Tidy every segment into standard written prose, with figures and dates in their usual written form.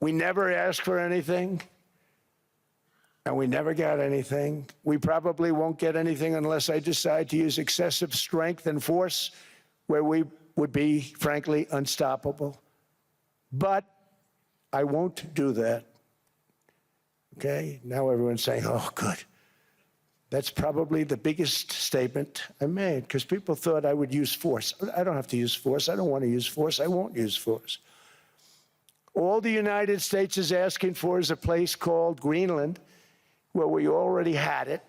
We never asked for anything, and we never got anything. We probably won't get anything unless I decide to use excessive strength and force where we would be, frankly, unstoppable. But I won't do that. Okay? Now everyone's saying, oh, good. That's probably the biggest statement I made, because people thought I would use force. I don't have to use force. I don't want to use force. I won't use force. All the United States is asking for is a place called Greenland, where we already had it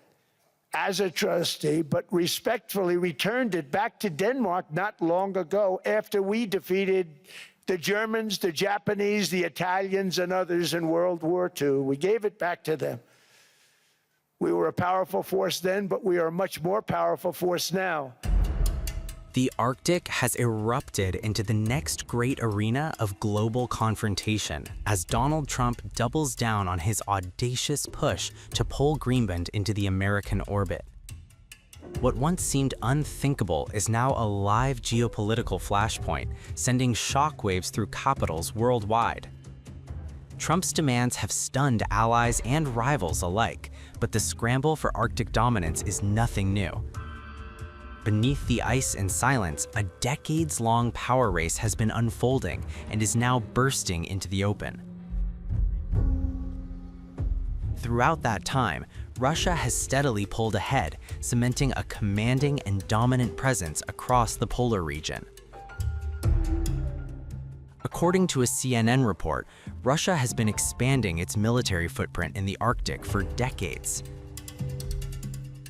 as a trustee, but respectfully returned it back to Denmark not long ago after we defeated the Germans, the Japanese, the Italians, and others in World War II. We gave it back to them. We were a powerful force then, but we are a much more powerful force now. The Arctic has erupted into the next great arena of global confrontation as Donald Trump doubles down on his audacious push to pull Greenland into the American orbit. What once seemed unthinkable is now a live geopolitical flashpoint, sending shockwaves through capitals worldwide. Trump's demands have stunned allies and rivals alike, but the scramble for Arctic dominance is nothing new. Beneath the ice and silence, a decades-long power race has been unfolding and is now bursting into the open. Throughout that time, Russia has steadily pulled ahead, cementing a commanding and dominant presence across the polar region. According to a CNN report, Russia has been expanding its military footprint in the Arctic for decades.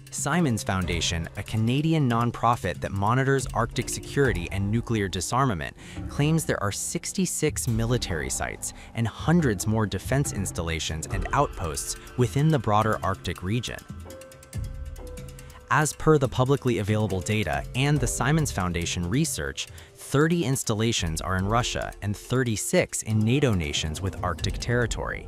Simons Foundation, a Canadian nonprofit that monitors Arctic security and nuclear disarmament, claims there are 66 military sites and hundreds more defense installations and outposts within the broader Arctic region. As per the publicly available data and the Simons Foundation research, 30 installations are in Russia and 36 in NATO nations with Arctic territory.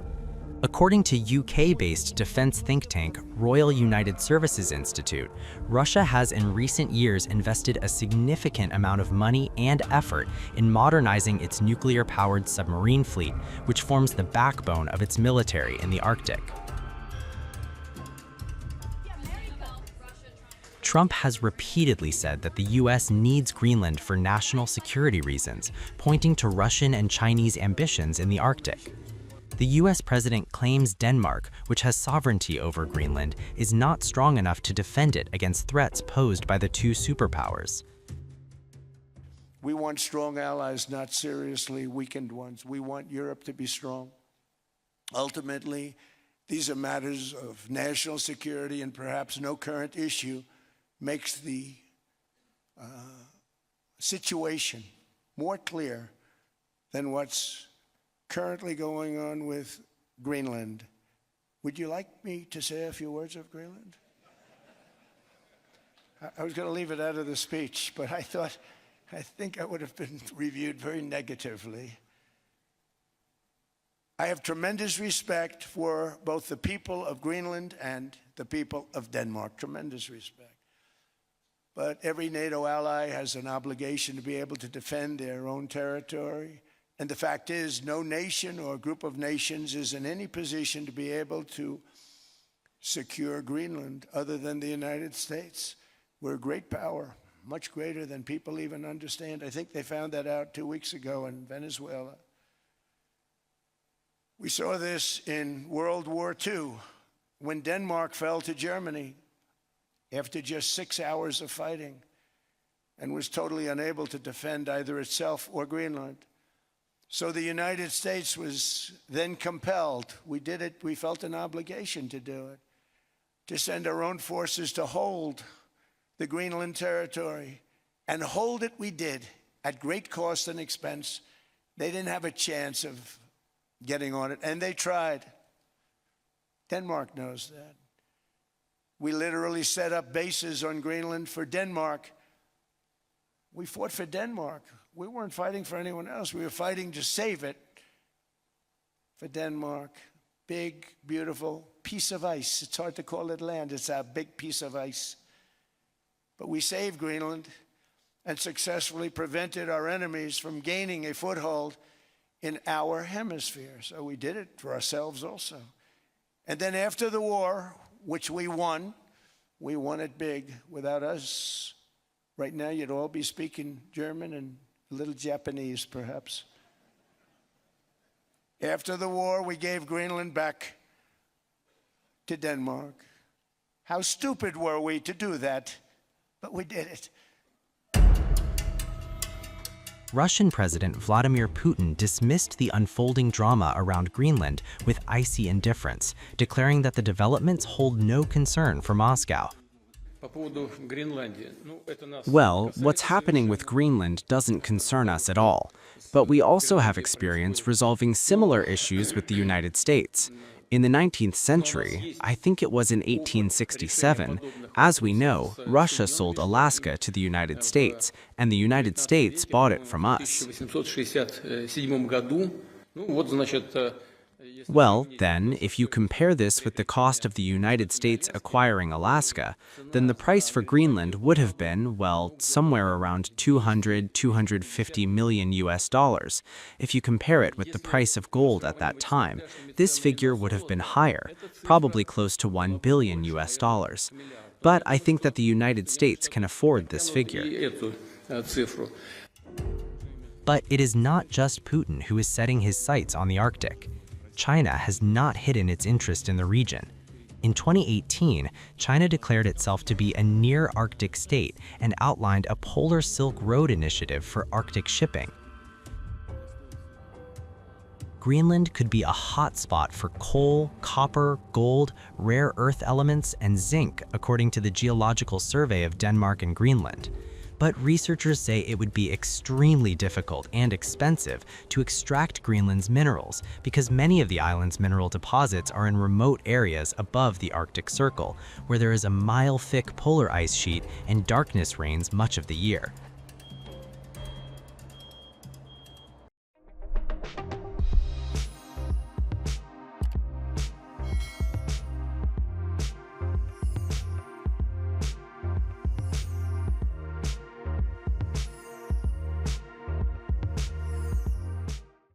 According to UK-based defense think tank Royal United Services Institute, Russia has in recent years invested a significant amount of money and effort in modernizing its nuclear-powered submarine fleet, which forms the backbone of its military in the Arctic. Trump has repeatedly said that the US needs Greenland for national security reasons, pointing to Russian and Chinese ambitions in the Arctic. The US president claims Denmark, which has sovereignty over Greenland, is not strong enough to defend it against threats posed by the two superpowers. We want strong allies, not seriously weakened ones. We want Europe to be strong. Ultimately, these are matters of national security, and perhaps no current issue makes the situation more clear than what's currently going on with Greenland. Would you like me to say a few words of Greenland? I was going to leave it out of the speech, but I think I would have been reviewed very negatively. I have tremendous respect for both the people of Greenland and the people of Denmark, tremendous respect. But every NATO ally has an obligation to be able to defend their own territory. And the fact is, no nation or group of nations is in any position to be able to secure Greenland other than the United States. We're a great power, much greater than people even understand. I think they found that out 2 weeks ago in Venezuela. We saw this in World War II, when Denmark fell to Germany after just 6 hours of fighting and was totally unable to defend either itself or Greenland. So the United States was then compelled, we did it, we felt an obligation to do it, to send our own forces to hold the Greenland territory. And hold it we did, at great cost and expense. They didn't have a chance of getting on it, and they tried. Denmark knows that. We literally set up bases on Greenland for Denmark. We fought for Denmark. We weren't fighting for anyone else. We were fighting to save it for Denmark. Big, beautiful piece of ice. It's hard to call it land. It's a big piece of ice. But we saved Greenland and successfully prevented our enemies from gaining a foothold in our hemisphere. So we did it for ourselves also. And then after the war, which we won it big. Without us, right now you'd all be speaking German and a little Japanese, perhaps. After the war, we gave Greenland back to Denmark. How stupid were we to do that? But we did it. Russian President Vladimir Putin dismissed the unfolding drama around Greenland with icy indifference, declaring that the developments hold no concern for Moscow. Well, what's happening with Greenland doesn't concern us at all, but we also have experience resolving similar issues with the United States. In the 19th century, I think it was in 1867, as we know, Russia sold Alaska to the United States, and the United States bought it from us. Well, then, if you compare this with the cost of the United States acquiring Alaska, then the price for Greenland would have been, well, somewhere around 250 million US dollars. If you compare it with the price of gold at that time, this figure would have been higher, probably close to 1 billion US dollars. But I think that the United States can afford this figure. But it is not just Putin who is setting his sights on the Arctic. China has not hidden its interest in the region. In 2018, China declared itself to be a near-Arctic state and outlined a Polar Silk Road initiative for Arctic shipping. Greenland could be a hotspot for coal, copper, gold, rare earth elements, and zinc, according to the Geological Survey of Denmark and Greenland. But researchers say it would be extremely difficult and expensive to extract Greenland's minerals because many of the island's mineral deposits are in remote areas above the Arctic Circle, where there is a mile-thick polar ice sheet and darkness reigns much of the year.